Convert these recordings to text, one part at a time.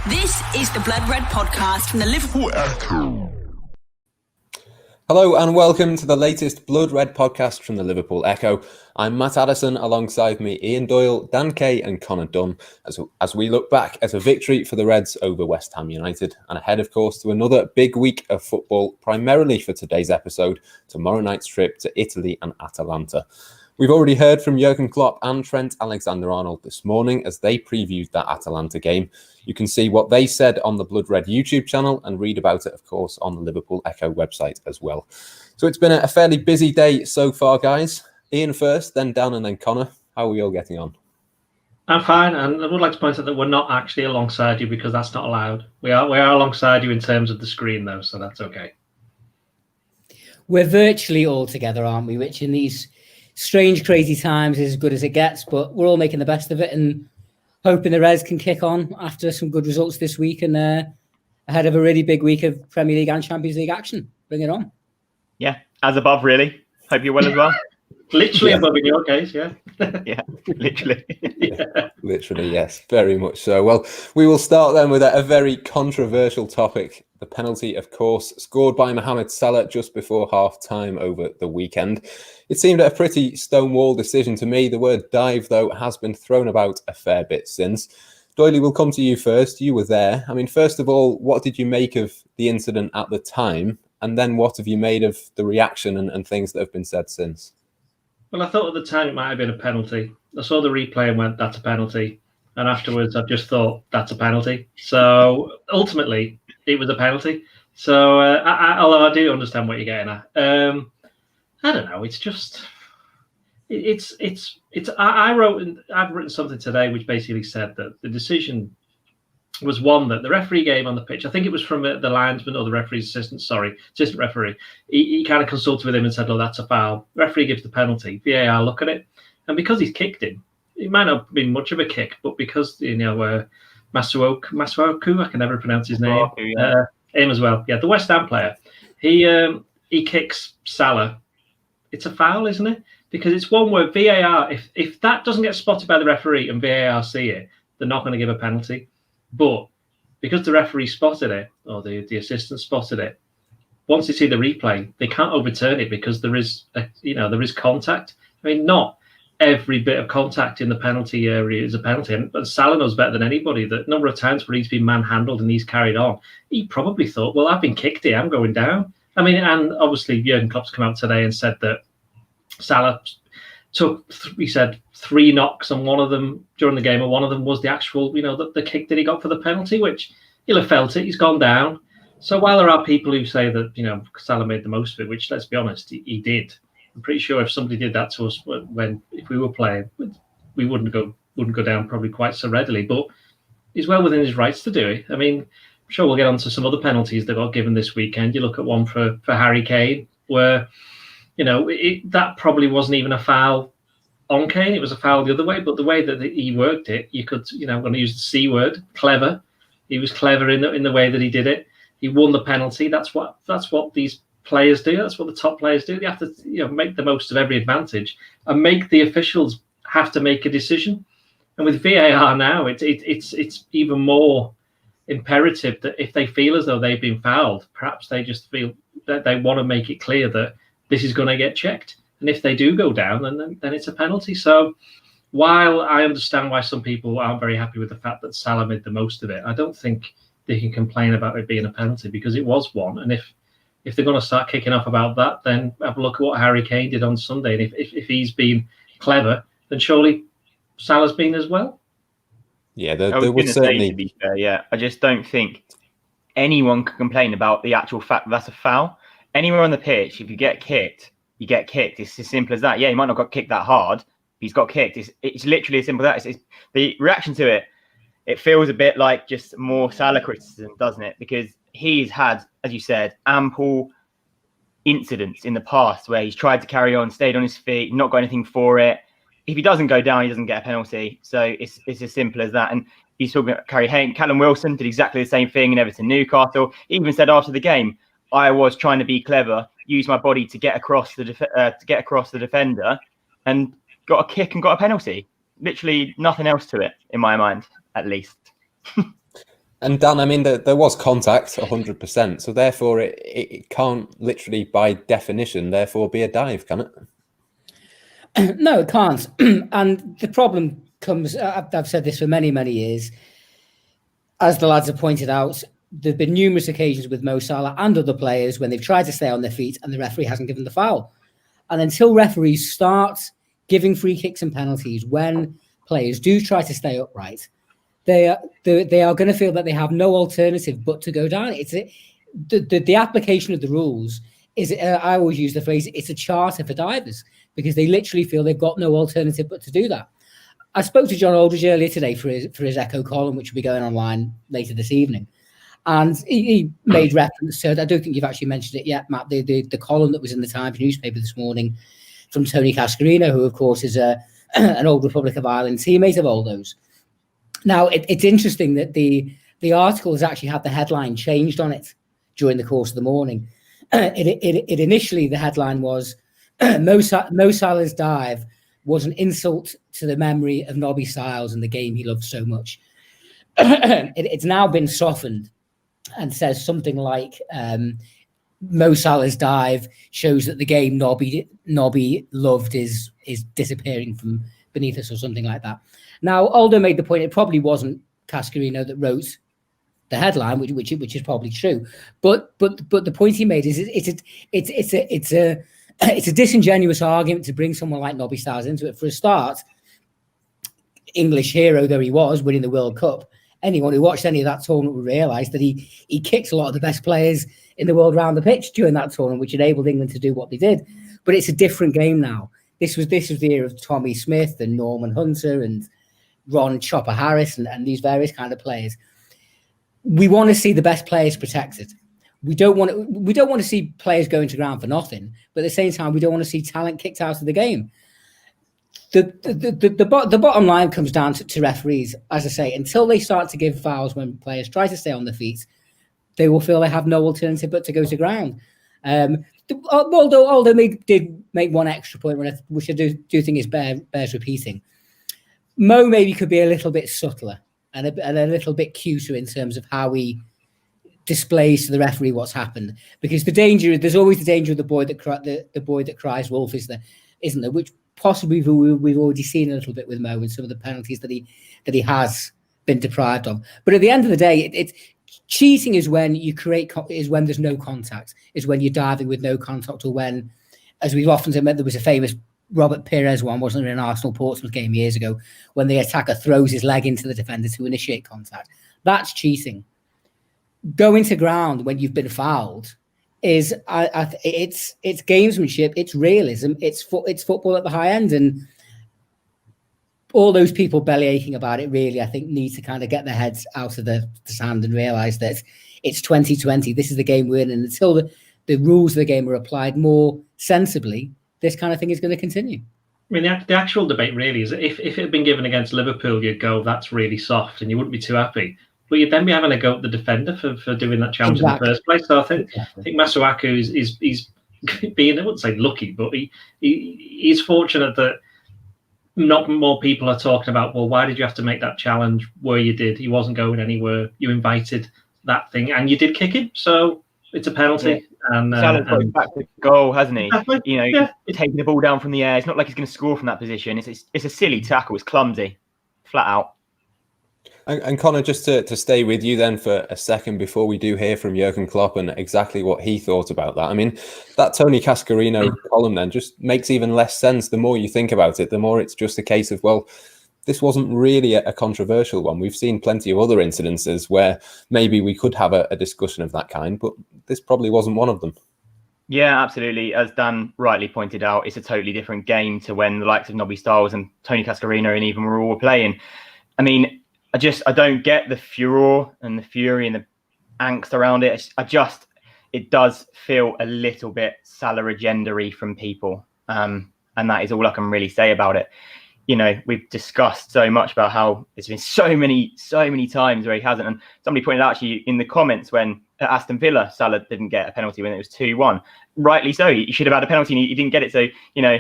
This is the Blood Red podcast from the Liverpool Echo. Hello and welcome to the latest Blood Red podcast from the Liverpool Echo. I'm Matt Addison, alongside me Ian Doyle, Kay and Connor Dunn, as we look back at a victory for the Reds over West Ham United, and ahead of course to another big week of football, primarily for today's episode, tomorrow night's trip to Italy and Atalanta. We've already heard from Jurgen Klopp and Trent Alexander-Arnold this morning as they previewed that Atalanta game. You can see what they said on the Blood Red YouTube channel and read about it, of course, on the Liverpool Echo website as well. So it's been a fairly busy day so far, guys. Ian first, then Dan, and then Connor. How are we all getting on? I'm fine, and I would like to point out that we're not actually alongside you because that's not allowed. We are alongside you in terms of the screen, though, so that's okay. We're virtually all together, aren't we? Which in these strange, crazy times is as good as it gets, but we're all making the best of it and hoping the Reds can kick on after some good results this week and ahead of a really big week of Premier League and Champions League action. Bring it on. Yeah, as above, really. Hope you're well as well. Literally above in your case, yeah. Yeah, literally. Yeah, literally, yes, very much so. Well, we will start then with a very controversial topic. The penalty, of course, scored by Mohamed Salah just before half-time over the weekend. It seemed a pretty stonewall decision to me. The word dive, though, has been thrown about a fair bit since. Doyley, we'll come to you first. You were there. I mean, first of all, what did you make of the incident at the time? And then what have you made of the reaction and things that have been said since? Well, I thought at the time it might have been a penalty. I saw the replay and went, that's a penalty. And afterwards, I just thought, that's a penalty. So ultimately, it was a penalty. So although I do understand what you're getting at. I don't know. It's just, I've written something today which basically said that the decision was one that the referee gave on the pitch. I think it was from the linesman or the referee's assistant referee. He kind of consulted with him and said, oh, that's a foul. Referee gives the penalty. VAR look at it. And because he's kicked him, it might not have been much of a kick, but because, Masuaku, I can never pronounce his name. Him as well. Yeah, the West Ham player. He kicks Salah. It's a foul, isn't it? Because it's one where VAR, if that doesn't get spotted by the referee and VAR see it, they're not going to give a penalty. But because the referee spotted it, or the assistant spotted it, once they see the replay, they can't overturn it because there is contact. I mean, not every bit of contact in the penalty area is a penalty. But Salah knows better than anybody that number of times where he's been manhandled and he's carried on, he probably thought, well, I've been kicked here, I'm going down. I mean, and obviously Jurgen Klopp's come out today and said that Salah took, he said, 3 knocks on one of them during the game, and one of them was the actual, the kick that he got for the penalty, which he'll have felt it. He's gone down. So while there are people who say that, Salah made the most of it, which, let's be honest, he did. I'm pretty sure if somebody did that to us if we were playing, we wouldn't go down probably quite so readily. But he's well within his rights to do it. I mean, I'm sure we'll get on to some other penalties that got given this weekend. You look at one for Harry Kane, where that probably wasn't even a foul on Kane. It was a foul the other way, but the way that he worked it, you could, I'm going to use the C word, clever. He was clever in the way that he did it. He won the penalty. That's what these players do. That's what the top players do. They have to, make the most of every advantage and make the officials have to make a decision. And with VAR now, it's even more imperative that if they feel as though they've been fouled, perhaps they just feel that they want to make it clear that this is going to get checked. And if they do go down, then it's a penalty. So while I understand why some people aren't very happy with the fact that Salah made the most of it, I don't think they can complain about it being a penalty because it was one. And if they're going to start kicking off about that, then have a look at what Harry Kane did on Sunday. And if he's been clever, then surely Salah's been as well. Yeah, there would certainly be fair. Yeah, I just don't think anyone can complain about the actual fact that that's a foul. Anywhere on the pitch, if you get kicked, you get kicked. It's as simple as that. Yeah, he might not got kicked that hard. He's got kicked. It's literally as simple as that. It's the reaction to it. It feels a bit like just more Salah criticism, doesn't it? Because he's had, as you said, ample incidents in the past where he's tried to carry on, stayed on his feet, not got anything for it. If he doesn't go down, he doesn't get a penalty. So it's as simple as that. And he's talking about Harry Kane. Callum Wilson did exactly the same thing in Everton Newcastle. He even said after the game, I was trying to be clever, use my body to get across the defender, and got a kick and got a penalty. Literally nothing else to it, in my mind, at least. And Dan, I mean, there was contact 100%, so therefore it can't literally, by definition, therefore be a dive, can it? No, it can't. And the problem comes, I've said this for many, many years, as the lads have pointed out, there have been numerous occasions with Mo Salah and other players when they've tried to stay on their feet and the referee hasn't given the foul. And until referees start giving free kicks and penalties when players do try to stay upright, they are going to feel that they have no alternative but to go down. The application of the rules is, I always use the phrase, it's a charter for divers, because they literally feel they've got no alternative but to do that. I spoke to John Aldridge earlier today for his Echo column, which will be going online later this evening. And he made reference to, I don't think you've actually mentioned it yet, Matt, the column that was in the Times newspaper this morning from Tony Cascarino, who, of course, is an old Republic of Ireland teammate of Aldo's. Now, it's interesting that the article has actually had the headline changed on it during the course of the morning. It initially, the headline was, Mo Salah's dive was an insult to the memory of Nobby Stiles and the game he loved so much. It's now been softened and says something like, Mo Salah's dive shows that the game Nobby loved is disappearing from beneath us, or something like that. Now, Aldo made the point it probably wasn't Cascarino that wrote the headline, which is probably true. But the point he made is it's a disingenuous argument to bring someone like Nobby Stiles into it. For a start, English hero though he was, winning the World Cup, anyone who watched any of that tournament would realise that he kicked a lot of the best players in the world around the pitch during that tournament, which enabled England to do what they did. But it's a different game now. This was the era of Tommy Smith and Norman Hunter and Ron Chopper Harris and these various kind of players. We want to see the best players protected. We don't want to see players going to ground for nothing, but at the same time, we don't want to see talent kicked out of the game. The bottom line comes down to referees, as I say, until they start to give fouls when players try to stay on their feet, they will feel they have no alternative but to go to ground. Although did make one extra point, which I do think is bears repeating. Mo maybe could be a little bit subtler and a little bit cuter in terms of how he displays to the referee what's happened, because there's always the danger of the boy that cries wolf, isn't there? Which possibly we've already seen a little bit with Mo and some of the penalties that he has been deprived of. But at the end of the day, it's cheating is when when there's no contact, is when you're diving with no contact, or when, as we've often said, there was a famous Robert Pires one, wasn't there, in an Arsenal Portsmouth game years ago, when the attacker throws his leg into the defender to initiate contact. That's cheating. Going to ground when you've been fouled is it's gamesmanship, it's realism, it's football at the high end, and all those people belly aching about it really, I think, need to kind of get their heads out of the sand and realise that it's 2020. This is the game we're in, and until the rules of the game are applied more sensibly, this kind of thing is going to continue. I mean, the actual debate really is, if it had been given against Liverpool, you'd go, that's really soft, and you wouldn't be too happy. But you'd then be having a go at the defender for doing that challenge in the first place. So I think Masuaku is being, I wouldn't say lucky, but he's fortunate that not more people are talking about, well, why did you have to make that challenge where you did? He wasn't going anywhere. You invited that thing, and you did kick him. So it's a penalty. Yeah. And Salah's got back to goal, hasn't he? Exactly. Taking the ball down from the air. It's not like he's going to score from that position. It's a silly tackle. It's clumsy, flat out. And Connor, just to stay with you then for a second before we do hear from Jurgen Klopp and exactly what he thought about that. I mean, that Tony Cascarino column then just makes even less sense. The more you think about it, the more it's just a case of, well, this wasn't really a controversial one. We've seen plenty of other incidences where maybe we could have a discussion of that kind, but this probably wasn't one of them. Yeah, absolutely. As Dan rightly pointed out, it's a totally different game to when the likes of Nobby Stiles and Tony Cascarino and even were all playing. I mean, I don't get the furor and the fury and the angst around it. It does feel a little bit Salah agenda-y from people. And that is all I can really say about it. You know, we've discussed so much about how there's been so many times where he hasn't. And somebody pointed out actually in the comments when at Aston Villa, Salah didn't get a penalty when it was 2-1. Rightly so. He should have had a penalty and he didn't get it. So, you know,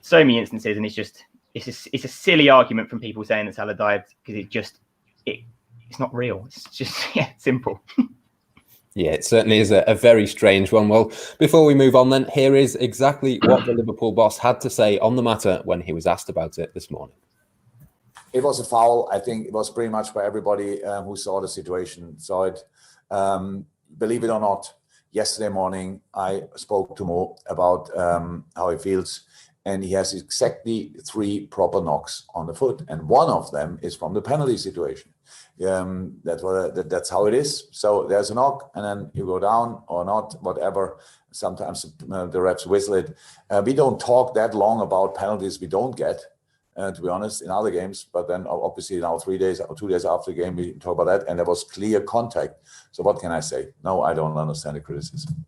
so many instances, and it's a silly argument from people saying that Salah dived, because it's it's not real. It's just simple. Yeah, it certainly is a very strange one. Well, before we move on then, here is exactly what the Liverpool boss had to say on the matter when he was asked about it this morning. It was a foul. I think it was pretty much for everybody who saw the situation. Saw it. Believe it or not, yesterday morning I spoke to Mo about how he feels, and he has exactly 3 proper knocks on the foot, and one of them is from the penalty situation. That's how it is. So there's a knock, and then you go down or not, whatever. Sometimes the refs whistle it. We don't talk that long about penalties we don't get, to be honest, in other games. But then obviously now 3 days or 2 days after the game, we talk about that, and there was clear contact. So what can I say? No, I don't understand the criticism.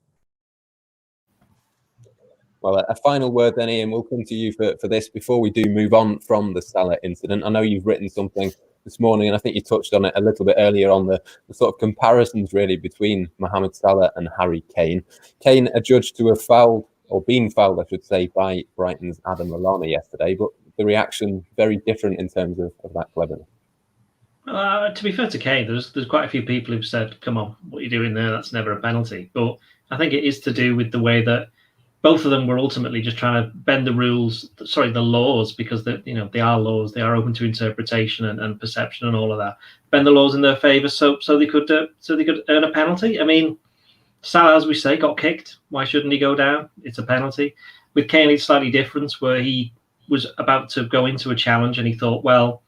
Well, a final word then, Ian. We'll come to you for this before we do move on from the Salah incident. I know you've written something this morning, and I think you touched on it a little bit earlier on the sort of comparisons really between Mohamed Salah and Harry Kane. Kane adjudged to have fouled, or been fouled, I should say, by Brighton's Adam Lallana yesterday, but the reaction very different in terms of that cleverness. To be fair to Kane, there's quite a few people who've said, come on, what are you doing there? That's never a penalty. But I think it is to do with the way that both of them were ultimately just trying to bend the laws, because they are laws. They are open to interpretation and perception and all of that. Bend the laws in their favour, so they could earn a penalty. I mean, Salah, as we say, got kicked. Why shouldn't he go down? It's a penalty. With Kane, it's slightly different, where he was about to go into a challenge and he thought, well,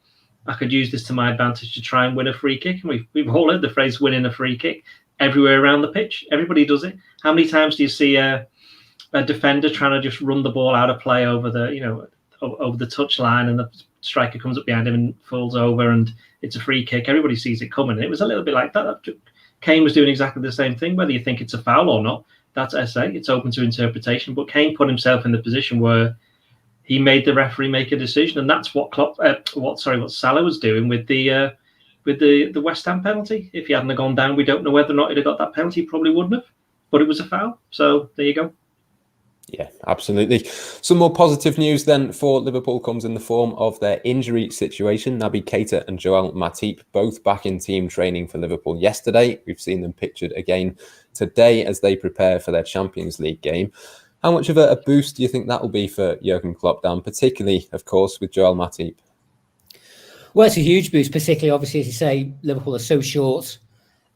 I could use this to my advantage to try and win a free kick. And we've all heard the phrase "winning a free kick" everywhere around the pitch. Everybody does it. How many times do you see a defender trying to just run the ball out of play over the touch line, and the striker comes up behind him and falls over, and it's a free kick? Everybody sees it coming. And it was a little bit like that. Kane was doing exactly the same thing. Whether you think it's a foul or not, that's SA. It's open to interpretation. But Kane put himself in the position where he made the referee make a decision, and that's what Salah was doing with the West Ham penalty. If he hadn't gone down, we don't know whether or not he'd have got that penalty. He probably wouldn't have, but it was a foul. So there you go. Yeah, absolutely. Some more positive news then for Liverpool comes in the form of their injury situation. Naby Keita and Joel Matip both back in team training for Liverpool yesterday. We've seen them pictured again today as they prepare for their Champions League game. How much of a boost do you think that will be for Jurgen Klopp, Dan, particularly, of course, with Joel Matip? Well, it's a huge boost, particularly, obviously, as you say, Liverpool are so short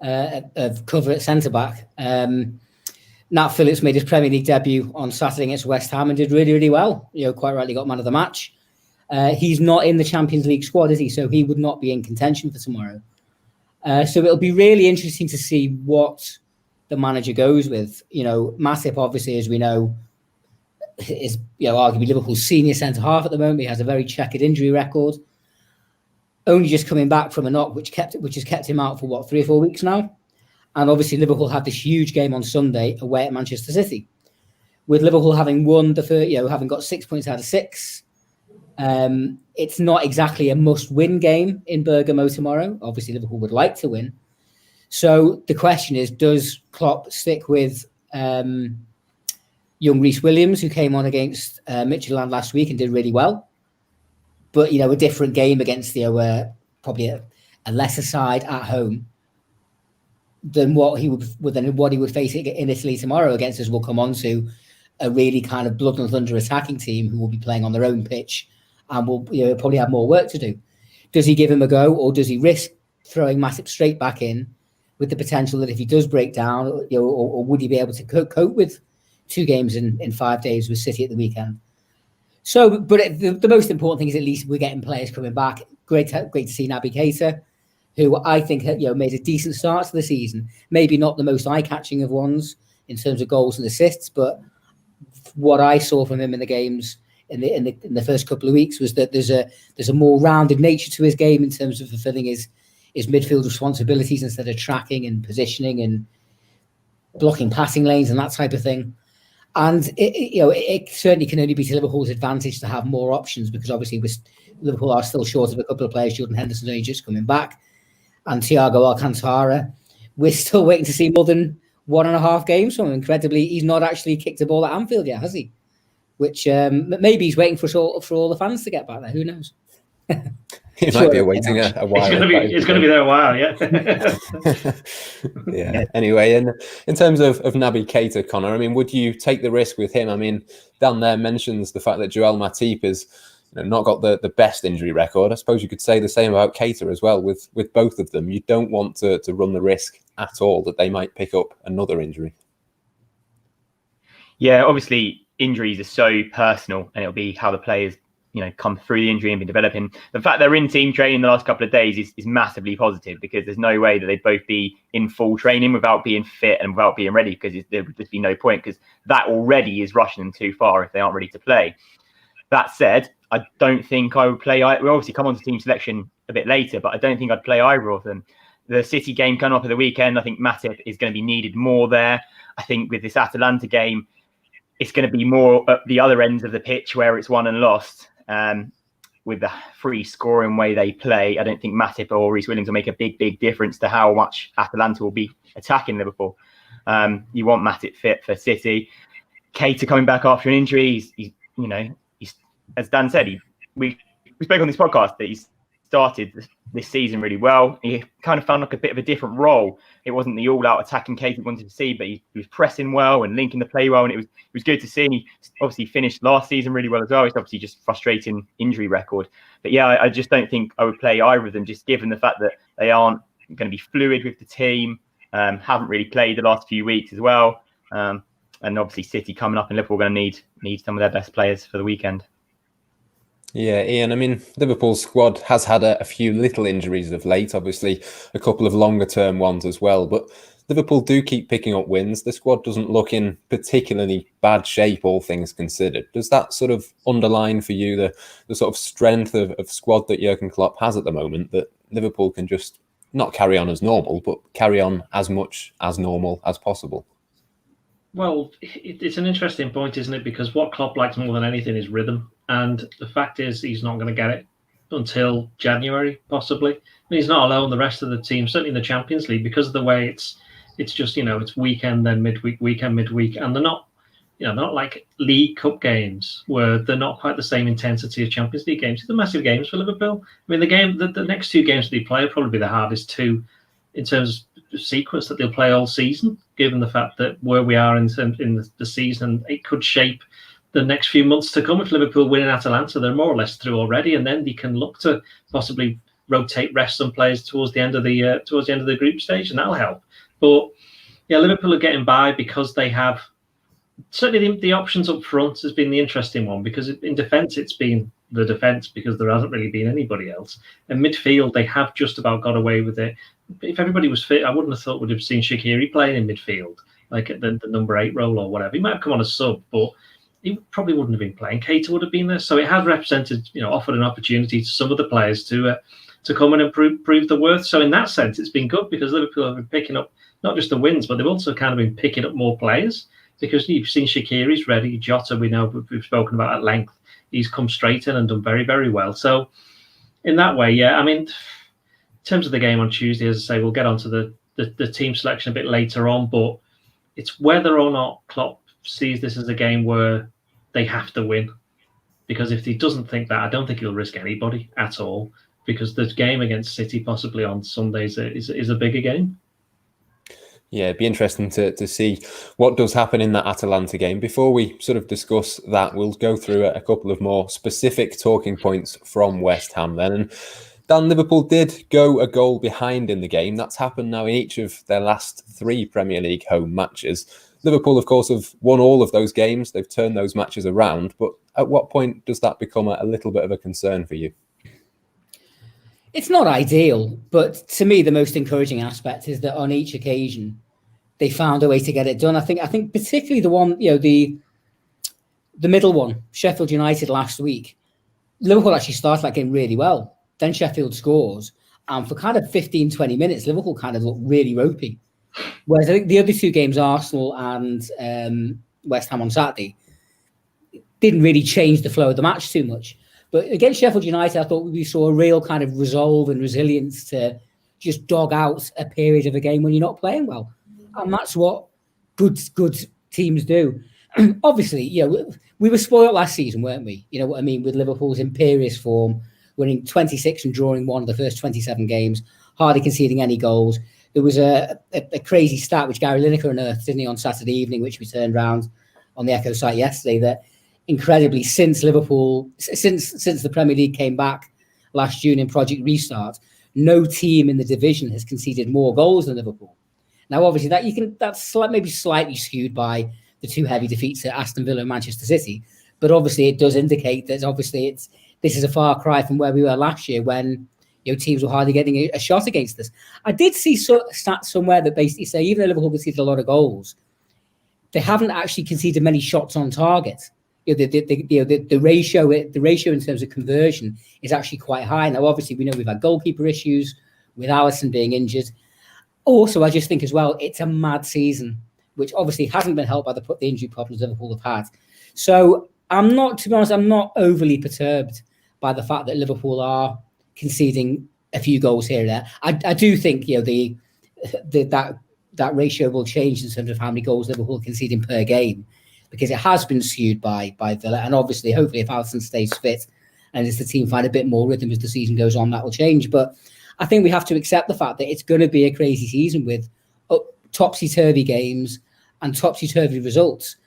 of cover at centre-back. Nat Phillips made his Premier League debut on Saturday against West Ham and did really, really well. Quite rightly got man of the match. He's not in the Champions League squad, is he? So he would not be in contention for tomorrow. So it'll be really interesting to see what the manager goes with. Matip, obviously, as we know, is arguably Liverpool's senior centre half at the moment. He has a very checkered injury record. Only just coming back from a knock, which has kept him out for 3 or 4 weeks now. And obviously, Liverpool had this huge game on Sunday away at Manchester City. With Liverpool having won having got 6 points out of 6, it's not exactly a must-win game in Bergamo tomorrow. Obviously, Liverpool would like to win. So the question is, does Klopp stick with young Reece Williams, who came on against Midtjylland last week and did really well? But, a different game against probably a lesser side at home than what he would face in Italy tomorrow against, as we'll come on to, a really kind of blood and thunder attacking team who will be playing on their own pitch and will probably have more work to do. Does he give him a go, or does he risk throwing Matip straight back in with the potential that if he does break down, or would he be able to cope with 2 games in 5 days with City at the weekend? So, but the most important thing is at least we're getting players coming back. Great to see Naby Keita, who I think made a decent start to the season. Maybe not the most eye-catching of ones in terms of goals and assists, but what I saw from him in the games in the first couple of weeks was that there's a more rounded nature to his game in terms of fulfilling his midfield responsibilities instead of tracking and positioning and blocking passing lanes and that type of thing. And it certainly can only be to Liverpool's advantage to have more options, because obviously Liverpool are still short of a couple of players. Jordan Henderson's only just coming back, and Thiago Alcantara, we're still waiting to see more than 1.5 games from him. Incredibly, he's not actually kicked a ball at Anfield yet, has he? Which maybe he's waiting for all the fans to get back there. Who knows? He might be awaiting a while. It's going to be there a while, yeah. Yeah. Anyway, in terms of Naby Keita, Connor, I mean, would you take the risk with him? I mean, Dan there mentions the fact that Joel Matip has not got the best injury record. I suppose you could say the same about Keita as well. With both of them, you don't want to run the risk at all that they might pick up another injury. Yeah, obviously injuries are so personal, and it'll be how the players come through the injury and be developing. The fact they're in team training the last couple of days is massively positive, because there's no way that they'd both be in full training without being fit and without being ready, because there would just be no point, because that already is rushing them too far if they aren't ready to play. That said, I don't think I would play. We'll obviously come on to team selection a bit later, but I don't think I'd play either of them. The City game coming up at the weekend, I think Matip is going to be needed more there. I think with this Atalanta game, it's going to be more at the other ends of the pitch where it's won and lost. With the free scoring way they play, I don't think Matip or Reece Williams will make a big difference to how much Atalanta will be attacking Liverpool. You want Matip fit for City. Keita coming back after an injury, he's as Dan said, we spoke on this podcast that he's started this season really well. He kind of found like a bit of a different role. It wasn't the all-out attacking Keita we wanted to see, but he was pressing well and linking the play well, and it was good to see. And he obviously finished last season really well as well. It's obviously just frustrating injury record. But yeah, I just don't think I would play either of them, just given the fact that they aren't going to be fluid with the team, haven't really played the last few weeks as well. And obviously City coming up, and Liverpool are going to need some of their best players for the weekend. Yeah, Ian, I mean, Liverpool's squad has had a few little injuries of late, obviously a couple of longer term ones as well, but Liverpool do keep picking up wins. The squad doesn't look in particularly bad shape, all things considered. Does that sort of underline for you the sort of strength of squad that Jurgen Klopp has at the moment, that Liverpool can just not carry on as normal, but carry on as much as normal as possible? Well, it's an interesting point, isn't it? Because what Klopp likes more than anything is rhythm. And the fact is, he's not going to get it until January, possibly. I mean, he's not alone. The rest of the team, certainly in the Champions League, because of the way it's just, it's weekend, then midweek, weekend, midweek. And they're not, they're not like League Cup games where they're not quite the same intensity of Champions League games. They're massive games for Liverpool. I mean, the next two games that they play will probably be the hardest two in terms of sequence that they'll play all season, given the fact that where we are in the season, it could shape the next few months to come. If Liverpool win in Atalanta, they're more or less through already, and then they can look to possibly rest some players towards the end of the group stage, and that'll help. But yeah, Liverpool are getting by because they have certainly the options up front has been the interesting one, because in defence it's been the defence because there hasn't really been anybody else. In midfield, they have just about got away with it. If everybody was fit, I wouldn't have thought we'd have seen Shaqiri playing in midfield, like at the number 8 role or whatever. He might have come on as sub, but he probably wouldn't have been playing. Keita would have been there. So it has represented, offered an opportunity to some of the players to come and prove the worth. So in that sense, it's been good, because Liverpool have been picking up not just the wins, but they've also kind of been picking up more players, because you've seen Shaqiri's ready. Jota, we know, we've spoken about at length. He's come straight in and done very, very well. So in that way, yeah, I mean, in terms of the game on Tuesday, as I say, we'll get onto the team selection a bit later on, but it's whether or not Klopp sees this as a game where they have to win. Because if he doesn't think that, I don't think he'll risk anybody at all, because the game against City possibly on Sundays is a bigger game. Yeah, it'd be interesting to see what does happen in that Atalanta game. Before we sort of discuss that, we'll go through a couple of more specific talking points from West Ham then. And Dan, Liverpool did go a goal behind in the game. That's happened now in each of their last 3 Premier League home matches. Liverpool, of course, have won all of those games. They've turned those matches around. But at what point does that become a little bit of a concern for you? It's not ideal, but to me, the most encouraging aspect is that on each occasion, they found a way to get it done. I think particularly the one, the middle one, Sheffield United last week, Liverpool actually started that game really well. Then Sheffield scores. And for kind of 15, 20 minutes, Liverpool kind of looked really ropey. Whereas I think the other 2 games, Arsenal and West Ham on Saturday, didn't really change the flow of the match too much. But against Sheffield United, I thought we saw a real kind of resolve and resilience to just dog out a period of a game when you're not playing well. And that's what good teams do. Obviously, we were spoiled last season, weren't we? You know what I mean? With Liverpool's imperious form, winning 26 and drawing 1 of the first 27 games, hardly conceding any goals. There was a crazy stat which Gary Lineker unearthed, didn't he, on Saturday evening, which we turned around on the Echo site yesterday, that incredibly since the Premier League came back last June in Project Restart, no team in the division has conceded more goals than Liverpool. Now, obviously, that's maybe slightly skewed by the 2 heavy defeats at Aston Villa and Manchester City, but obviously it does indicate that obviously this is a far cry from where we were last year when teams were hardly getting a shot against us. I did see stats somewhere that basically say even though Liverpool conceded a lot of goals, they haven't actually conceded many shots on target. The ratio in terms of conversion is actually quite high. Now, obviously, we know we've had goalkeeper issues with Alisson being injured. Also, I just think as well, it's a mad season, which obviously hasn't been helped by the injury problems Liverpool have had. So to be honest, I'm not overly perturbed by the fact that Liverpool are conceding a few goals here and there. I do think that ratio will change in terms of how many goals Liverpool conceding per game, because it has been skewed by Villa, and obviously, hopefully, if Alisson stays fit and as the team find a bit more rhythm as the season goes on, that will change. But I think we have to accept the fact that it's going to be a crazy season with topsy-turvy games and topsy-turvy results.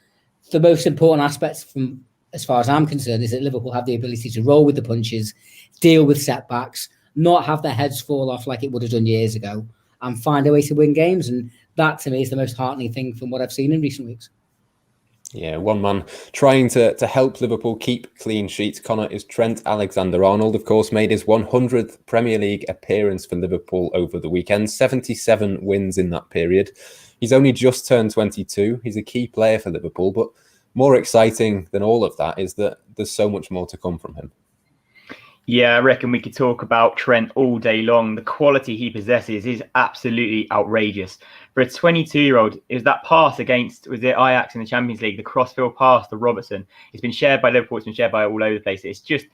The most important aspects, from as far as I'm concerned, is that Liverpool have the ability to roll with the punches, deal with setbacks, not have their heads fall off like it would have done years ago, and find a way to win games. And that, to me, is the most heartening thing from what I've seen in recent weeks. Yeah, one man trying to help Liverpool keep clean sheets, Connor, is Trent Alexander-Arnold. Of course, made his 100th Premier League appearance for Liverpool over the weekend. 77 wins in that period. He's only just turned 22. He's a key player for Liverpool, but more exciting than all of that is that there's so much more to come from him. Yeah, I reckon we could talk about Trent all day long. The quality he possesses is absolutely outrageous. For a 22-year-old, it was that pass against, was it Ajax in the Champions League, the crossfield pass to Robertson. It's been shared by Liverpool, it's been shared by all over the place. It's just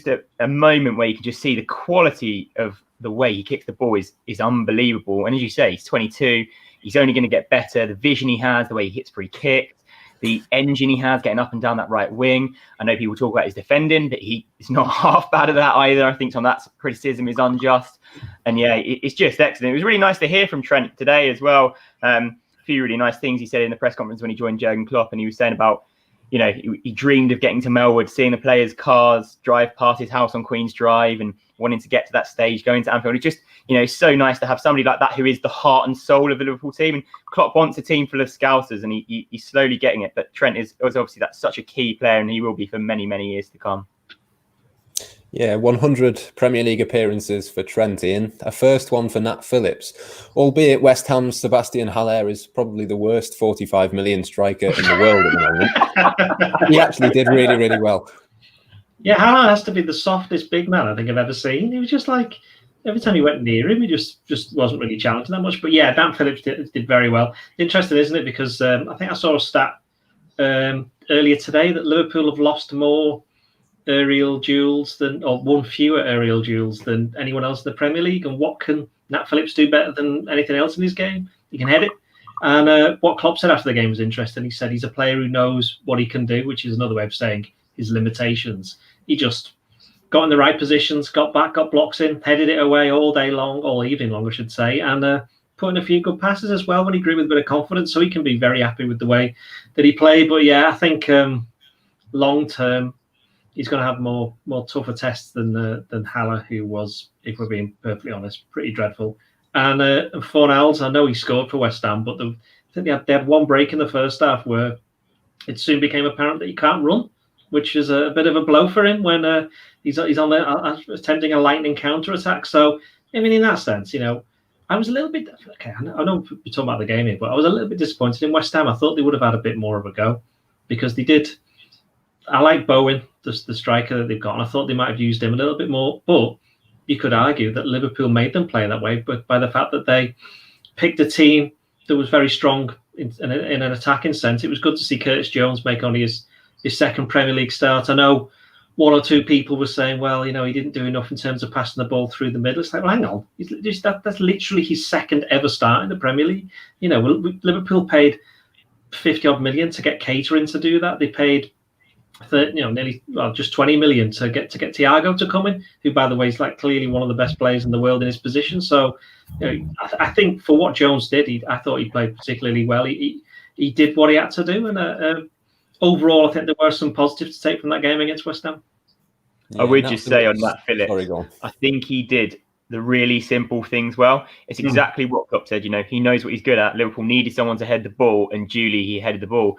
a moment where you can just see the quality of the way he kicks the ball is unbelievable. And as you say, he's 22, he's only going to get better. The vision he has, the way he hits free kicks, the engine he has getting up and down that right wing. I know people talk about his defending, but he is not half bad at that either. I think some of that criticism is unjust. And yeah, it's just excellent. It was really nice to hear from Trent today as well. A few really nice things he said in the press conference when he joined Jurgen Klopp, and he was saying about, he dreamed of getting to Melwood, seeing the players' cars drive past his house on Queen's Drive and wanting to get to that stage, going to Anfield. It's just, so nice to have somebody like that who is the heart and soul of the Liverpool team. And Klopp wants a team full of Scousers, and he's slowly getting it. But Trent is obviously that's such a key player, and he will be for many, many years to come. Yeah, 100 Premier League appearances for Trent, Ian. A first one for Nat Phillips. Albeit West Ham's Sebastian Haller is probably the worst 45 million striker in the world at the moment. He actually did really, really well. Yeah, Haller has to be the softest big man I think I've ever seen. He was just like, every time he went near him, he just wasn't really challenging that much. But yeah, Nat Phillips did very well. Interesting, isn't it? Because I think I saw a stat earlier today that Liverpool have lost more aerial duels won fewer aerial duels than anyone else in the Premier League. And what can Nat Phillips do better than anything else in his game? He can head it. And what Klopp said after the game was interesting. He said he's a player who knows what he can do, which is another way of saying his limitations. He just got in the right positions, got back, got blocks in, headed it away all day long, all evening long, I should say, and put in a few good passes as well when he grew with a bit of confidence. So he can be very happy with the way that he played. But yeah, I think long term, he's going to have more tougher tests than Haller, who was, if we're being perfectly honest, pretty dreadful. And Fornals, I know he scored for West Ham, but I think they had one break in the first half where it soon became apparent that he can't run, which is a bit of a blow for him when he's on there attempting a lightning counter attack. So, I mean, in that sense, I was a little bit, okay, I know we're talking about the game here, but I was a little bit disappointed in West Ham. I thought they would have had a bit more of a go because they did. I like Bowen, the striker that they've got, and I thought they might have used him a little bit more. But you could argue that Liverpool made them play that way, but by the fact that they picked a team that was very strong in an attacking sense. It was good to see Curtis Jones make only his second Premier League start. I know one or two people were saying, well, he didn't do enough in terms of passing the ball through the middle. It's like, well, hang on, that's literally his second ever start in the Premier League. Liverpool paid 50 odd million to get Keita in to do that. They paid nearly just 20 million to get Thiago to come in, who by the way is like clearly one of the best players in the world in his position. So I think for what Jones did, I thought he played particularly well. He did what he had to do, and overall I think there were some positives to take from that game against West Ham. I would just say on Nat Phillips, I think he did the really simple things well. It's exactly what Klopp said. He knows what he's good at. Liverpool needed someone to head the ball, and Julie, he headed the ball.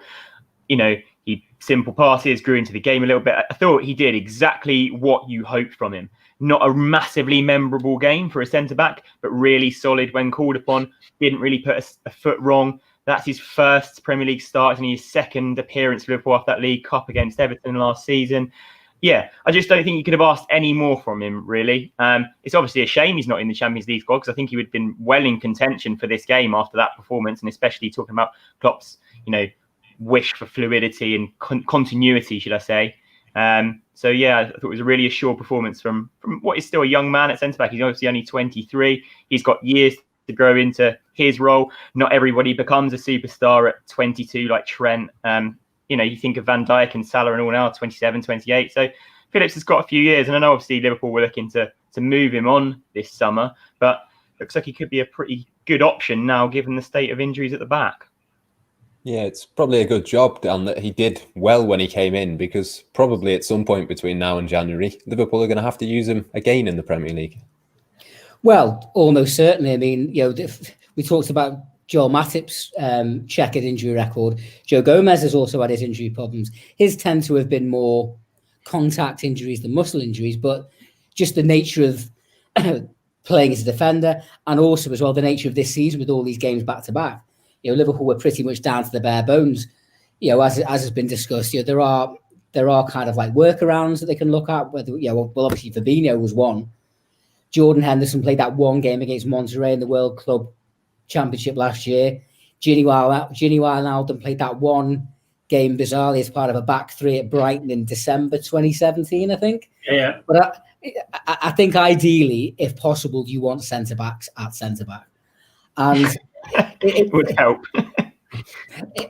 He simple passes, grew into the game a little bit. I thought he did exactly what you hoped from him. Not a massively memorable game for a centre-back, but really solid when called upon. Didn't really put a foot wrong. That's his first Premier League start and his second appearance for Liverpool after that League Cup against Everton last season. Yeah, I just don't think you could have asked any more from him, really. It's obviously a shame he's not in the Champions League squad, because I think he would have been well in contention for this game after that performance, and especially talking about Klopp's, wish for fluidity and continuity, should I say. So yeah, I thought it was a really assured performance from what is still a young man at centre-back. He's obviously only 23. He's got years to grow into his role. Not everybody becomes a superstar at 22 like Trent. You think of Van Dijk and Salah and all now, 27, 28. So Phillips has got a few years, and I know obviously Liverpool were looking to move him on this summer, but looks like he could be a pretty good option now given the state of injuries at the back. Yeah, it's probably a good job, Dan, that he did well when he came in, because probably at some point between now and January, Liverpool are going to have to use him again in the Premier League. Well, almost certainly. I mean, we talked about Joel Matip's checkered injury record. Joe Gomez has also had his injury problems. His tend to have been more contact injuries than muscle injuries, but just the nature of playing as a defender, and also as well the nature of this season with all these games back to back. Liverpool were pretty much down to the bare bones. As has been discussed, there are kind of like workarounds that they can look at. Whether obviously Fabinho was one. Jordan Henderson played that one game against Monterrey in the World Club Championship last year. Gini Wijnaldum played that one game bizarrely as part of a back three at Brighton in December 2017, I think. Yeah. But I think ideally, if possible, you want centre backs at centre back, and it would help.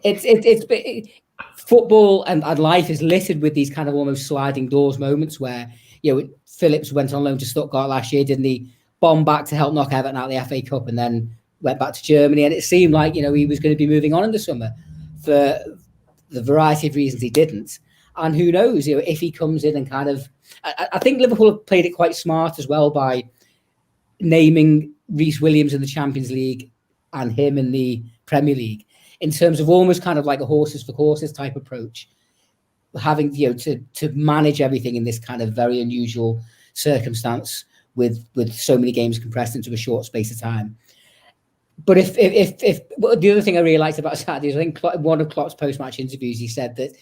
It's football and life is littered with these kind of almost sliding doors moments where Phillips went on loan to Stuttgart last year, didn't he? Bombed back to help knock Everton out of the FA Cup, and then went back to Germany. And it seemed like he was going to be moving on in the summer. For the variety of reasons, he didn't. And who knows? If he comes in and kind of, I think Liverpool have played it quite smart as well by naming Reece Williams in the Champions League and him in the Premier League, in terms of almost kind of like a horses for courses type approach, having to manage everything in this kind of very unusual circumstance with so many games compressed into a short space of time. But if the other thing I really liked about Saturday is I think one of Klopp's post-match interviews, he said that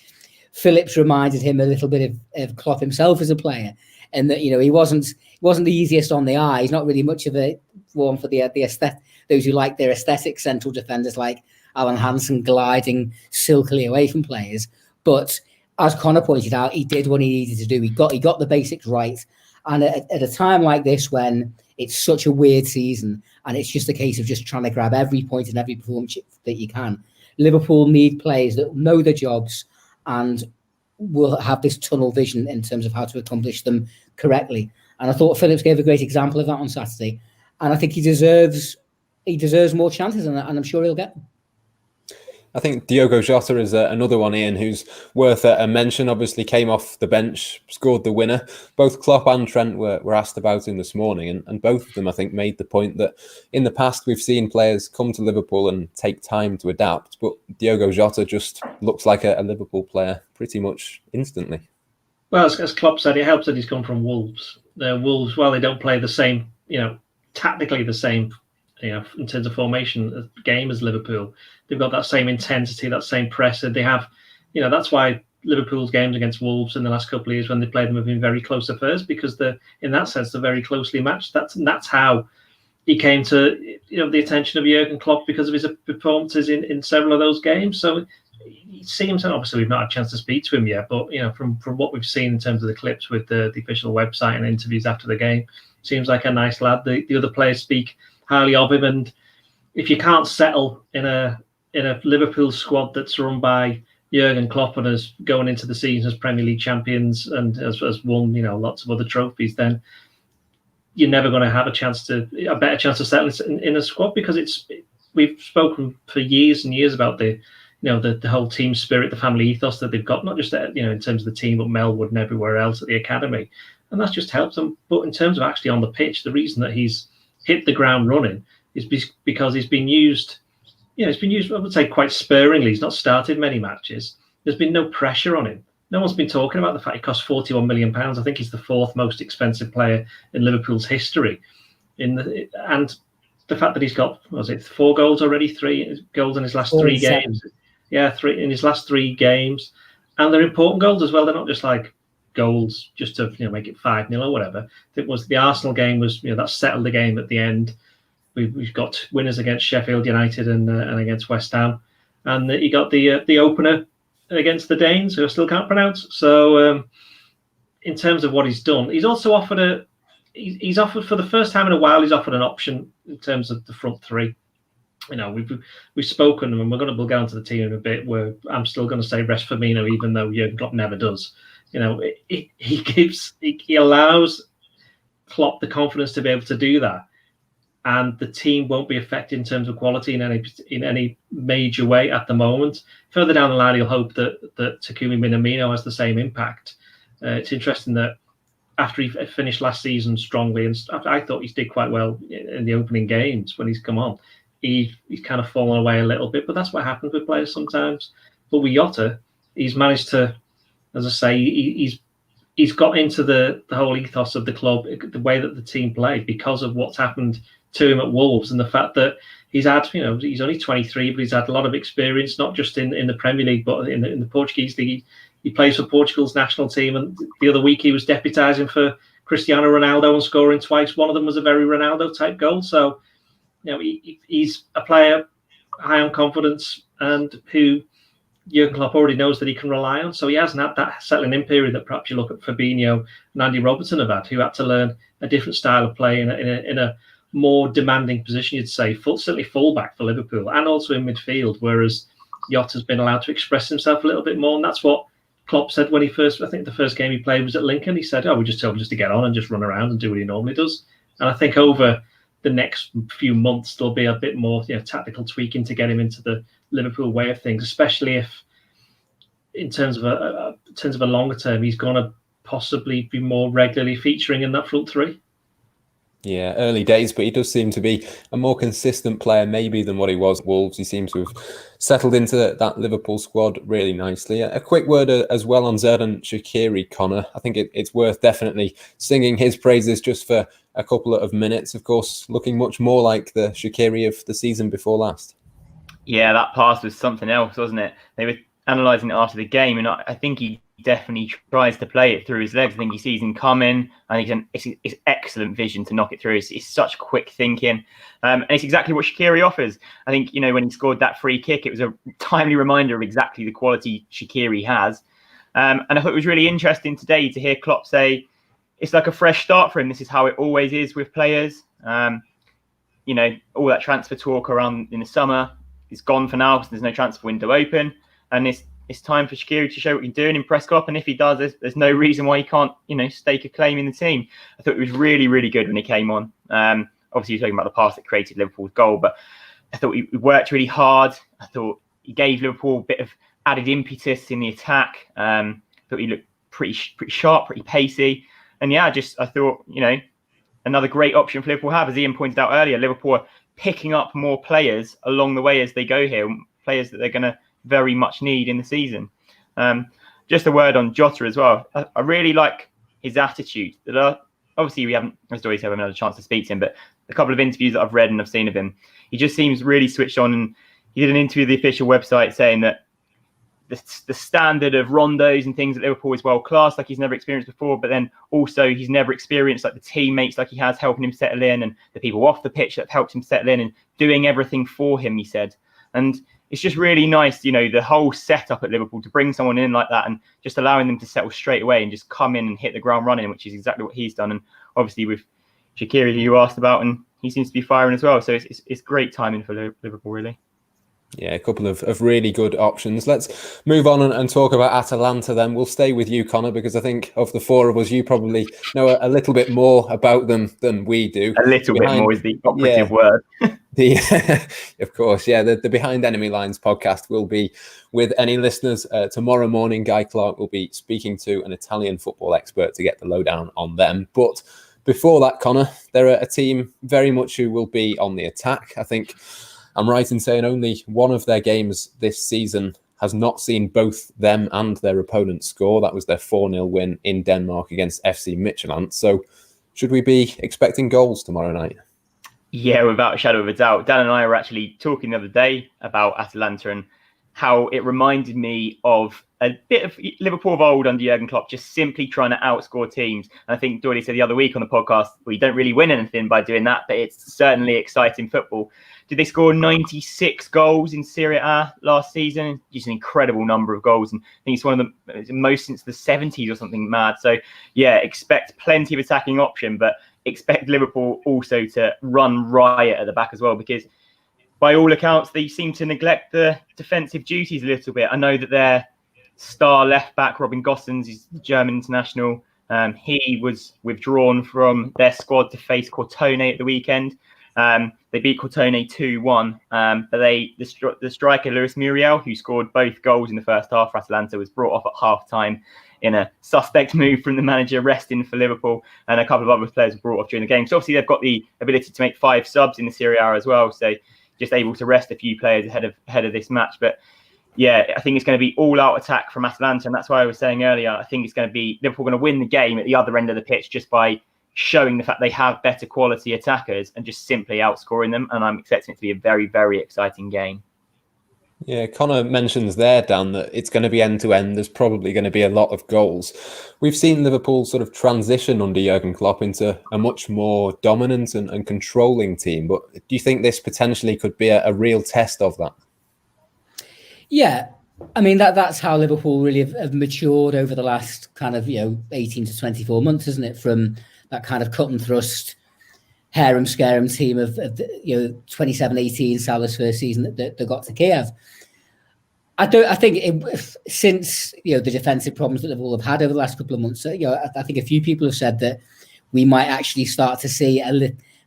Phillips reminded him a little bit of Klopp himself as a player, and that he wasn't the easiest on the eye. He's not really much of a one for the aesthetic. Those who like their aesthetic central defenders like Alan Hansen gliding silkily away from players. But as Connor pointed out, he did what he needed to do. He got the basics right. And at a time like this, when it's such a weird season and it's just a case of just trying to grab every point in every performance that you can, Liverpool need players that know their jobs and will have this tunnel vision in terms of how to accomplish them correctly. And I thought Phillips gave a great example of that on Saturday. And I think he deserves more chances, and I'm sure he'll get them. I think Diogo Jota is another one, Ian, who's worth a mention. Obviously came off the bench, scored the winner. Both Klopp and Trent were asked about him this morning, and both of them, I think, made the point that in the past we've seen players come to Liverpool and take time to adapt, but Diogo Jota just looks like a Liverpool player pretty much instantly. Well, as Klopp said, it helps that he's come from Wolves. Wolves, while they don't play the same, tactically the same, in terms of formation game as Liverpool, they've got that same intensity, that same pressure. They have, that's why Liverpool's games against Wolves in the last couple of years when they played them have been very close affairs, because in that sense they're very closely matched. That's how he came to the attention of Jurgen Klopp, because of his performances in several of those games. So it seems, and obviously we've not had a chance to speak to him yet, but from what we've seen in terms of the clips with the official website and interviews after the game, seems like a nice lad. The other players speak highly of him, and if you can't settle in a Liverpool squad that's run by Jurgen Klopp and has going into the season as Premier League champions and has won, lots of other trophies, then you're never going to have a better chance of settling in a squad, because we've spoken for years and years about the whole team spirit, the family ethos that they've got, not just in terms of the team, but Melwood and everywhere else at the academy, and that's just helped them. But in terms of actually on the pitch, the reason that he's hit the ground running is because he's been used. He's been used, I would say, quite sparingly. He's not started many matches. There's been no pressure on him. No one's been talking about the fact he cost £41 million. I think he's the fourth most expensive player in Liverpool's history. And the fact that he's got, 4 goals already, 3 goals in his last 3 games. Yeah, 3 in his last 3 games. And they're important goals as well. They're not just like goals just to make it 5-0 or whatever. It was the Arsenal game was, that settled the game at the end. We've got winners against Sheffield United and against West Ham, and he got the opener against the Danes, who I still can't pronounce. So, in terms of what he's done, he's also offered he's offered for the first time in a while. He's offered an option in terms of the front 3. We've spoken, and we'll get onto the team in a bit. Where I'm still going to say rest Firmino, even though Jurgen Klopp never does. He allows Klopp the confidence to be able to do that. And the team won't be affected in terms of quality in any major way at the moment. Further down the line, he'll hope that Takumi Minamino has the same impact. It's interesting that after he finished last season strongly, and I thought he did quite well in the opening games when he's come on, he's kind of fallen away a little bit. But that's what happens with players sometimes. But with Jota, he's managed to, as I say, he's got into the whole ethos of the club, the way that the team played, because of what's happened to him at Wolves, and the fact that he's had, he's only 23, but he's had a lot of experience, not just in the Premier League, but in the Portuguese league. He plays for Portugal's national team, and the other week he was deputising for Cristiano Ronaldo and scoring twice. One of them was a very Ronaldo type goal. So, he's a player high on confidence and who Jurgen Klopp already knows that he can rely on. So he hasn't had that settling in period that perhaps you look at Fabinho and Andy Robertson have had, who had to learn a different style of play in a more demanding position, you'd say, certainly fullback for Liverpool, and also in midfield, whereas Jota's been allowed to express himself a little bit more. And that's what Klopp said when I think the first game he played was at Lincoln. He said, we just told him just to get on and just run around and do what he normally does. And I think over the next few months, there'll be a bit more tactical tweaking to get him into the Liverpool way of things, especially if in terms of a longer term, he's going to possibly be more regularly featuring in that front 3. Yeah, early days, but he does seem to be a more consistent player maybe than what he was at Wolves. He seems to have settled into that Liverpool squad really nicely. A quick word as well on Xherdan Shaqiri, Connor. I think it's worth definitely singing his praises just for a couple of minutes. Of course, looking much more like the Shaqiri of the season before last. Yeah, that pass was something else, wasn't it? They were analysing it after the game, and I think he definitely tries to play it through his legs. I think he sees him coming, and it's excellent vision to knock it through. It's such quick thinking, and it's exactly what Shaqiri offers. I think when he scored that free kick, it was a timely reminder of exactly the quality Shaqiri has. And I thought it was really interesting today to hear Klopp say it's like a fresh start for him. This is how it always is with players. All that transfer talk around in the summer is gone for now because there's no transfer window open, and it's time for Shaqiri to show what he can do and impress Klopp. And if he does, there's no reason why he can't, stake a claim in the team. I thought it was really, really good when he came on. Obviously, you're talking about the pass that created Liverpool's goal, but I thought he worked really hard. I thought he gave Liverpool a bit of added impetus in the attack. I thought he looked pretty sharp, pretty pacey. And I thought, another great option for Liverpool have, as Ian pointed out earlier, Liverpool are picking up more players along the way as they go here, players that they're going to very much need in the season. Just a word on Jota as well. I really like his attitude. Obviously, we haven't, as always, have another chance to speak to him, but a couple of interviews that I've read and I've seen of him, he just seems really switched on. And he did an interview with the official website saying that the standard of rondos and things at Liverpool is world class, like he's never experienced before, but then also he's never experienced like the teammates like he has helping him settle in, and the people off the pitch that have helped him settle in and doing everything for him, he said. And it's just really nice, the whole setup at Liverpool to bring someone in like that and just allowing them to settle straight away and just come in and hit the ground running, which is exactly what he's done. And obviously with Shaqiri, who you asked about, and he seems to be firing as well. So it's great timing for Liverpool, really. Yeah, a couple of really good options. Let's move on and talk about Atalanta then. We'll stay with you, Connor, because I think of the four of us, you probably know a little bit more about them than we do. A little bit more is the operative word. Of course, yeah. The Behind Enemy Lines podcast will be with any listeners tomorrow morning. Guy Clark will be speaking to an Italian football expert to get the lowdown on them. But before that, Connor, they're a team very much who will be on the attack. I think I'm right in saying only one of their games this season has not seen both them and their opponent score. That was their 4-0 win in Denmark against FC Midtjylland. So should we be expecting goals tomorrow night? Yeah, without a shadow of a doubt. Dan and I were actually talking the other day about Atalanta and how it reminded me of a bit of Liverpool of old under Jurgen Klopp, just simply trying to outscore teams. And I think Doyle said the other week on the podcast, well, you don't really win anything by doing that, but it's certainly exciting football. Did they score 96 goals in Serie A last season? Just an incredible number of goals. And I think it's one of the most since the 70s or something mad. So, yeah, expect plenty of attacking option, but expect Liverpool also to run riot at the back as well, because by all accounts, they seem to neglect the defensive duties a little bit. I know that their star left back, Robin Gosens, is the German international. He was withdrawn from their squad to face Cortone at the weekend. They beat Cortone 2-1, but the striker Luis Muriel, who scored both goals in the first half for Atalanta, was brought off at half-time in a suspect move from the manager resting for Liverpool, and a couple of other players were brought off during the game. So obviously they've got the ability to make 5 subs in the Serie A as well, so just able to rest a few players ahead of this match. But yeah, I think it's going to be all-out attack from Atalanta, and that's why I was saying earlier, I think it's going to be Liverpool going to win the game at the other end of the pitch just by showing the fact they have better quality attackers and just simply outscoring them. And I'm expecting it to be a very, very exciting game. Yeah, Connor mentions there, Dan, that it's going to be end-to-end. There's probably going to be a lot of goals. We've seen Liverpool sort of transition under Jurgen Klopp into a much more dominant and controlling team. But do you think this potentially could be a real test of that? Yeah, I mean, that's how Liverpool really have matured over the last kind of, 18 to 24 months, isn't it? From that kind of cut and thrust, harem-scarum team of 27-18, Salah's first season that got to Kiev. I think since the defensive problems that Liverpool have had over the last couple of months, I think a few people have said that we might actually start to see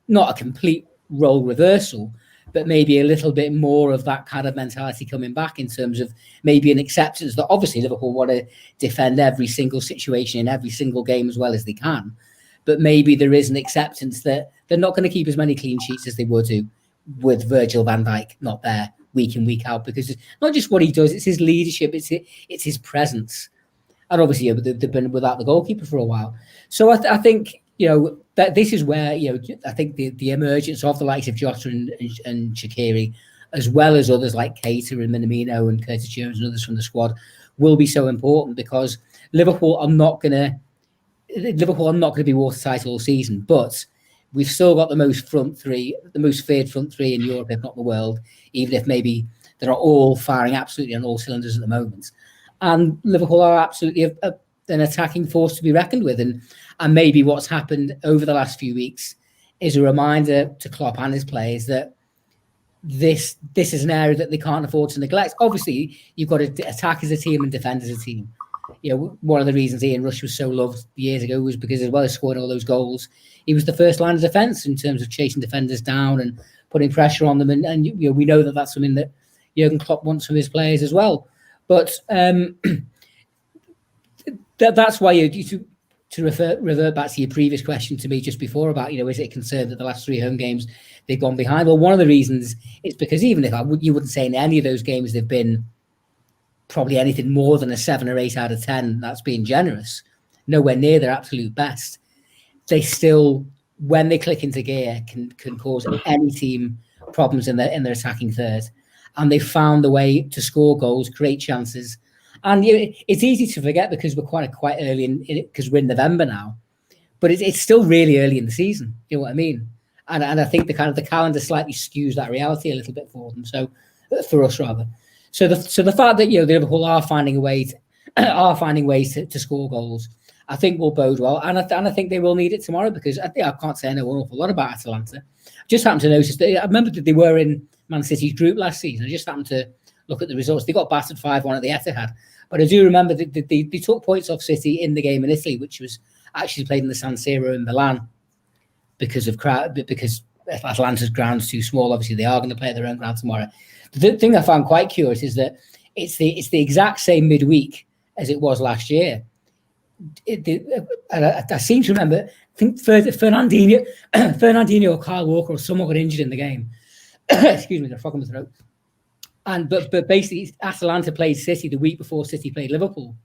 not a complete role reversal, but maybe a little bit more of that kind of mentality coming back in terms of maybe an acceptance that obviously Liverpool want to defend every single situation in every single game as well as they can. But maybe there is an acceptance that they're not going to keep as many clean sheets as they would do with Virgil van Dijk not there week in, week out, because it's not just what he does, it's his leadership, it's his presence. And obviously they've been without the goalkeeper for a while. So I think, that this is where, I think the emergence of the likes of Jota and Shaqiri, as well as others like Keita and Minamino and Curtis Jones and others from the squad, will be so important, because Liverpool are not going to be watertight all season, but we've still got the most feared front three in Europe, if not the world, even if maybe they're not all firing absolutely on all cylinders at the moment. And Liverpool are absolutely an attacking force to be reckoned with. And maybe what's happened over the last few weeks is a reminder to Klopp and his players that this is an area that they can't afford to neglect. Obviously, you've got to attack as a team and defend as a team. One of the reasons Ian Rush was so loved years ago was because, as well as scoring all those goals, he was the first line of defence in terms of chasing defenders down and putting pressure on them. And we know that that's something that Jurgen Klopp wants from his players as well. But that's why to revert back to your previous question to me just before about, is it a concern that the last 3 home games they've gone behind? Well, one of the reasons is because even if you wouldn't say in any of those games they've been probably anything more than a 7 or 8 out of 10, that's being generous, nowhere near their absolute best, they still, when they click into gear, can cause any team problems in their attacking third. And they found a way to score goals, create chances. And it's easy to forget because we're quite early in it, because we're in November now. But it's still really early in the season. You know what I mean? And I think the calendar slightly skews that reality a little bit for them. So for us rather. So the fact that Liverpool are finding ways to score goals, I think will bode well, and I think they will need it tomorrow, because I can't say I know an awful lot about Atalanta. I just happened to notice that I remember that they were in Man City's group last season. I just happened to look at the results. They got battered 5-1 at the Etihad. But I do remember that they took points off City in the game in Italy, which was actually played in the San Siro in Milan because Atalanta's ground's too small. Obviously, they are going to play their own ground tomorrow. The thing I found quite curious is that it's the exact same midweek as it was last year. I seem to remember, I think Fernandinho or Kyle Walker or someone got injured in the game. Excuse me, got a frog in my throat. But basically, Atalanta played City the week before City played Liverpool.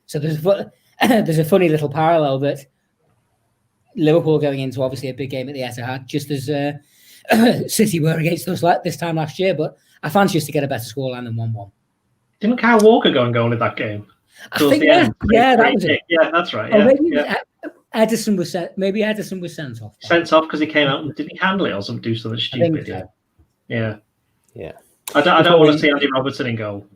So there's a funny little parallel that Liverpool going into obviously a big game at the Etihad, just as City were against us this time last year. But I fancy us to get a better scoreline than 1-1. Didn't Kyle Walker go and goal in that game? I think that was it. Yeah, that's right. Oh, yeah, maybe yeah. Edison was sent off. Sent off because he came out and did he handle it or do something stupid? So. Yeah. Yeah. I don't want to see Andy Robertson in goal.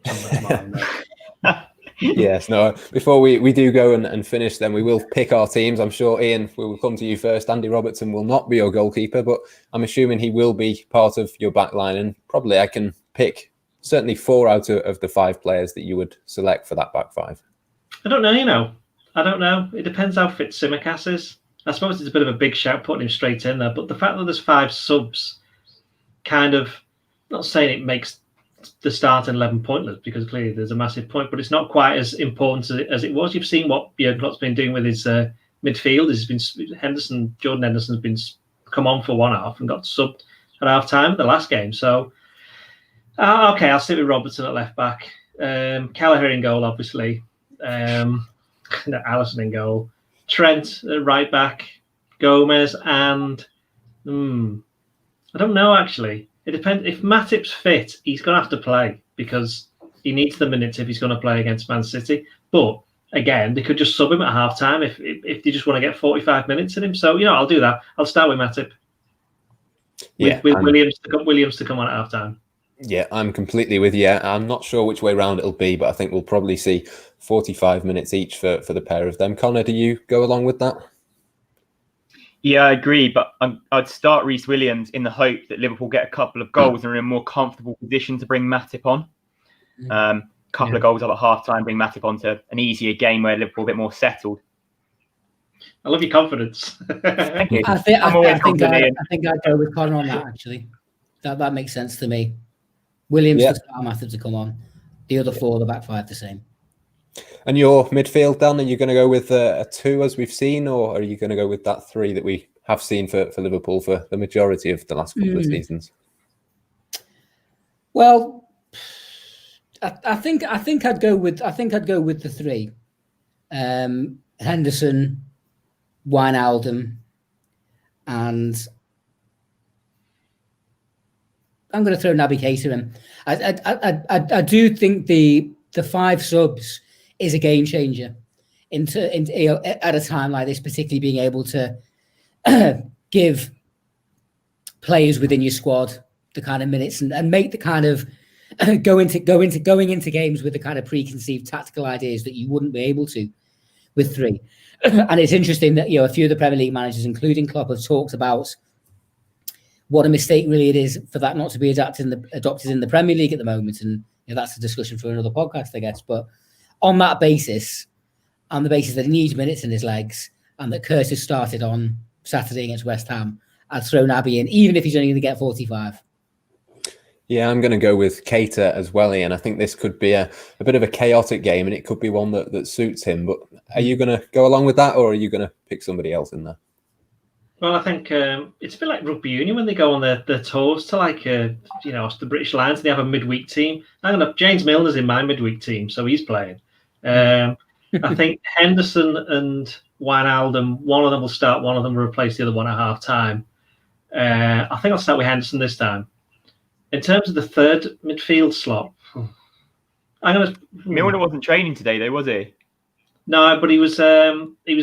Yes, no. Before we do go and finish, then we will pick our teams. I'm sure, Ian, we will come to you first. Andy Robertson will not be your goalkeeper, but I'm assuming he will be part of your back line. And probably I can pick certainly 4 out of the 5 players that you would select for that back 5. I don't know, I don't know. It depends how fit Tsimikas is. I suppose it's a bit of a big shout putting him straight in there, but the fact that there's 5 subs kind of, not saying it makes the starting 11 pointless, because clearly there's a massive point, but it's not quite as important as it was. You've seen what Jurgen Klopp's been doing with his midfield. Jordan Henderson's been come on for one half and got subbed at half time the last game. So, okay, I'll stick with Robertson at left back. Kelleher in goal, obviously. Alisson in goal. Trent at right back. Gomez and I don't know actually. It depends. If Matip's fit, he's going to have to play because he needs the minutes if he's going to play against Man City. But again, they could just sub him at half time if they just want to get 45 minutes in him. So I'll do that. I'll start with Matip. With Williams to come on at half time. Yeah, I'm completely with you. I'm not sure which way round it'll be, but I think we'll probably see 45 minutes each for the pair of them. Connor, do you go along with that? Yeah, I agree, but I'd start Reece Williams in the hope that Liverpool get a couple of goals and are in a more comfortable position to bring Matip on. Couple of goals up at half-time, bring Matip on to an easier game where Liverpool are a bit more settled. I love your confidence. Thank you. I think I'd go with Connor on that, actually. That makes sense to me. Williams to start, Matip to come on. The other 4, the back 5, the same. And your midfield, Dan, are you going to go with a 2 as we've seen, or are you going to go with that 3 that we have seen for Liverpool for the majority of the last couple of seasons? Well, I think I'd go with the 3. Henderson, Wijnaldum, and I'm going to throw Naby Keita in. I do think the 5 subs is a game changer at a time like this, particularly being able to give players within your squad the kind of minutes and make the kind of going into games with the kind of preconceived tactical ideas that you wouldn't be able to with 3. And it's interesting that a few of the Premier League managers, including Klopp, have talked about what a mistake really it is for that not to be adopted in the Premier League at the moment, and that's a discussion for another podcast, I guess. But on that basis, on the basis that he needs minutes in his legs, and that Curtis started on Saturday against West Ham, I'd throw Naby in, even if he's only going to get 45. Yeah, I'm going to go with Keita as well, Ian. I think this could be a bit of a chaotic game, and it could be one that suits him. But are you going to go along with that, or are you going to pick somebody else in there? Well, I think it's a bit like rugby union when they go on their tours to the British Lions. And they have a midweek team. James Milner's in my midweek team, so he's playing. I think Henderson and Wijnaldum, one of them will start, one of them will replace the other one at half time. I think I'll start with Henderson this time. In terms of the third midfield slot, Milner wasn't training today, though, was he? No, but he was there. Was he?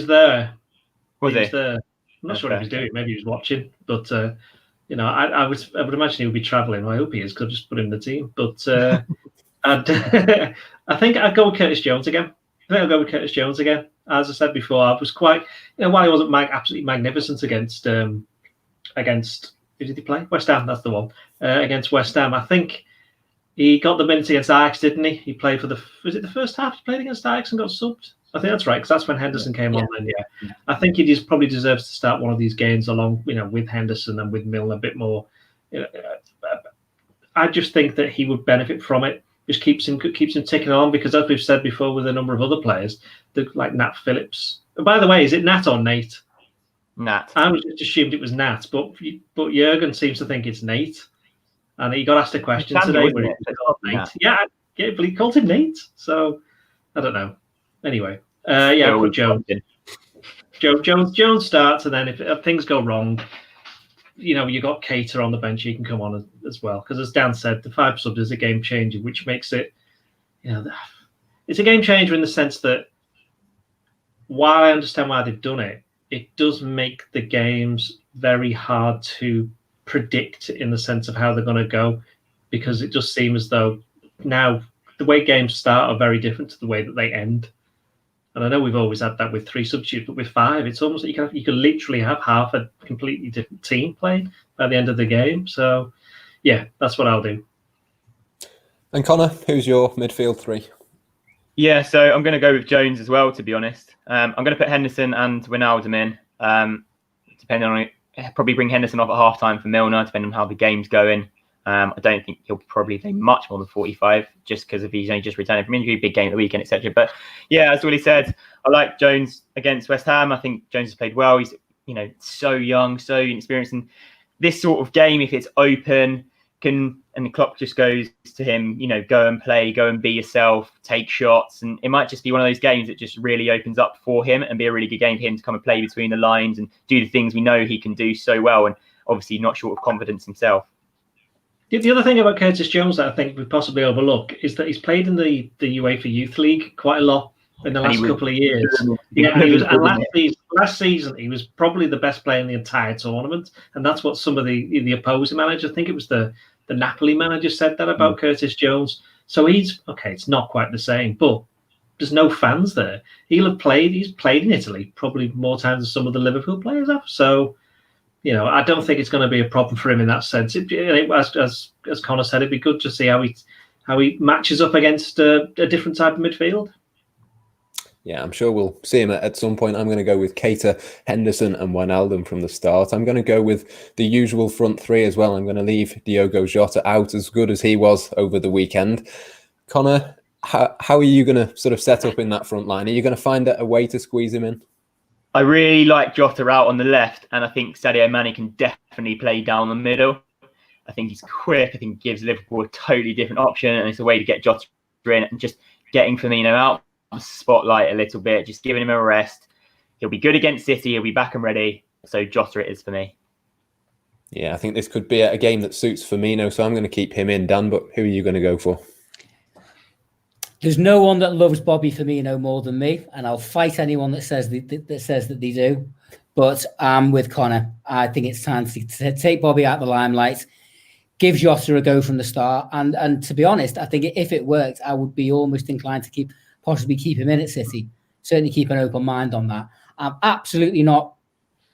Was there. I'm not sure what he was doing. Maybe he was watching. But I would imagine he would be travelling. I hope he is, because I've just put him in the team. But I think I'd go with Curtis Jones again. As I said before, I was quite, while he wasn't absolutely magnificent against Who did he play? West Ham, that's the one. Against West Ham. I think he got the minutes against Ajax, didn't he? He played for was it the first half he played against Ajax and got subbed? I think that's right, because that's when Henderson came on then, yeah. I think he just probably deserves to start one of these games along, with Henderson and with Milner a bit more. I just think that he would benefit from it. Just keeps him ticking on, because as we've said before with a number of other players, like Nat Phillips. And by the way, is it Nat or Nate? Nat. I was just assumed it was Nat, but Jurgen seems to think it's Nate, and he got asked a question today. Where he called Nate. Yeah, but he called him Nate. So I don't know. Anyway, put Jones in. Jones starts, and then if things go wrong, you got Keita on the bench. He can come on as well, because as Dan said, the 5 subs is a game changer, which makes it, it's a game changer in the sense that while I understand why they've done it, it does make the games very hard to predict in the sense of how they're going to go, because it just seems as though now the way games start are very different to the way that they end. And I know we've always had that with 3 substitutes, but with 5, it's almost like you can literally have half a completely different team playing by the end of the game. So, yeah, that's what I'll do. And Connor, who's your midfield 3? Yeah, so I'm going to go with Jones as well, to be honest. I'm going to put Henderson and Wijnaldum in, depending on it. Probably bring Henderson off at half-time for Milner, depending on how the game's going. I don't think he'll probably play much more than 45, just because if he's only just returning from injury, big game at the weekend, etc. But yeah, as Willie said, I like Jones against West Ham. I think Jones has played well. He's so young, so inexperienced, and this sort of game, if it's open, and the clock just goes to him, go and play, go and be yourself, take shots, and it might just be one of those games that just really opens up for him and be a really good game for him to come and play between the lines and do the things we know he can do so well, and obviously not short of confidence himself. The other thing about Curtis Jones that I think we possibly overlook is that he's played in the UEFA Youth League quite a lot in the last couple of years. Last season he was probably the best player in the entire tournament, and that's what some of the opposing managers, I think it was the Napoli manager, said that about Curtis Jones. So he's okay. It's not quite the same, but there's no fans there. He's played in Italy probably more times than some of the Liverpool players have. So. I don't think it's going to be a problem for him in that sense. As Connor said, it'd be good to see how he matches up against a different type of midfield. Yeah, I'm sure we'll see him at some point. I'm going to go with Keita, Henderson and Wijnaldum from the start. I'm going to go with the usual front 3 as well. I'm going to leave Diogo Jota out, as good as he was over the weekend. Connor, how are you going to sort of set up in that front line? Are you going to find a way to squeeze him in? I really like Jota out on the left, and I think Sadio Mane can definitely play down the middle. I think he's quick. I think he gives Liverpool a totally different option, and it's a way to get Jota in and just getting Firmino out of the spotlight a little bit, just giving him a rest. He'll be good against City. He'll be back and ready. So Jota it is for me. Yeah, I think this could be a game that suits Firmino, so I'm going to keep him in. Dan, but who are you going to go for? There's no one that loves Bobby Firmino more than me, and I'll fight anyone that says that they do. But I'm with Connor. I think it's time to take Bobby out of the limelight, give Jota a go from the start, and to be honest, I think if it worked, I would be almost inclined to possibly keep him in at City. Certainly keep an open mind on that. I'm absolutely not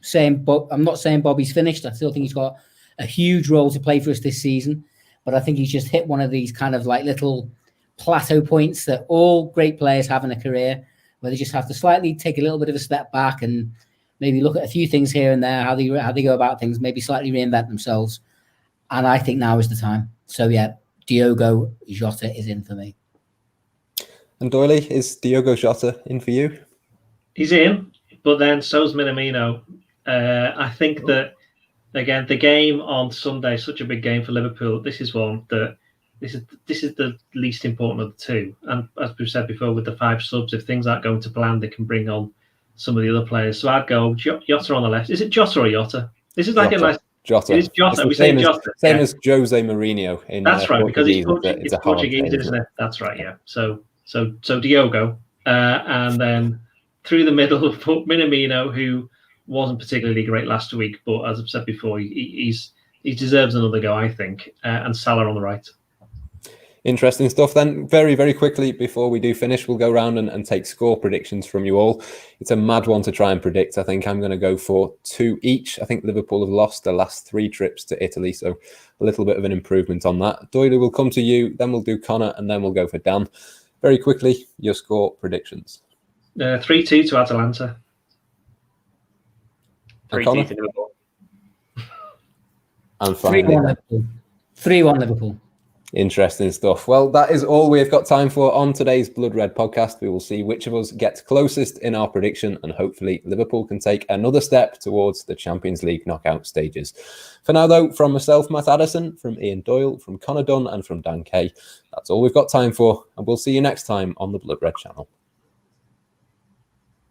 saying Bobby's finished. I still think he's got a huge role to play for us this season, but I think he's just hit one of these kind of like little plateau points that all great players have in a career, where they just have to slightly take a little bit of a step back and maybe look at a few things here and there, how they go about things, maybe slightly reinvent themselves. And I think now is the time. So yeah, Diogo Jota is in for me. And Doyle, is Diogo Jota in for you? He's in, but then so's Minamino. I think that, again, the game on Sunday, such a big game for Liverpool. This is one that this is the least important of the two. And as we've said before, with the 5 subs, if things aren't going to plan, they can bring on some of the other players. So I'd go Jota on the left. Is it Jota or Jota? This is like Jota. a nice... Jota. It is Jota. We say Jota. Same as Jose Mourinho. That's right, because it's Portuguese, Portuguese, isn't it? That's right, yeah. So Diogo. And then through the middle, put Minamino, who wasn't particularly great last week, but as I've said before, he deserves another go, I think. And Salah on the right. Interesting stuff then. Very, very quickly before we do finish, we'll go around and take score predictions from you all. It's a mad one to try and predict. I think I'm going to go for 2 each. I think Liverpool have lost the last 3 trips to Italy, so a little bit of an improvement on that. Doyle will come to you, then we'll do Connor, and then we'll go for Dan. Very quickly, your score predictions. 3-2 to Atalanta. 3-2 to Liverpool. And finally, 3-1 Liverpool. 3-1 Liverpool. Interesting stuff. Well, that is all we've got time for on today's Blood Red podcast. We will see which of us gets closest in our prediction, and hopefully Liverpool can take another step towards the Champions League knockout stages. For now, though, from myself, Matt Addison, from Ian Doyle, from Connor Dunn, and from Dan Kay, that's all we've got time for, and we'll see you next time on the Blood Red channel.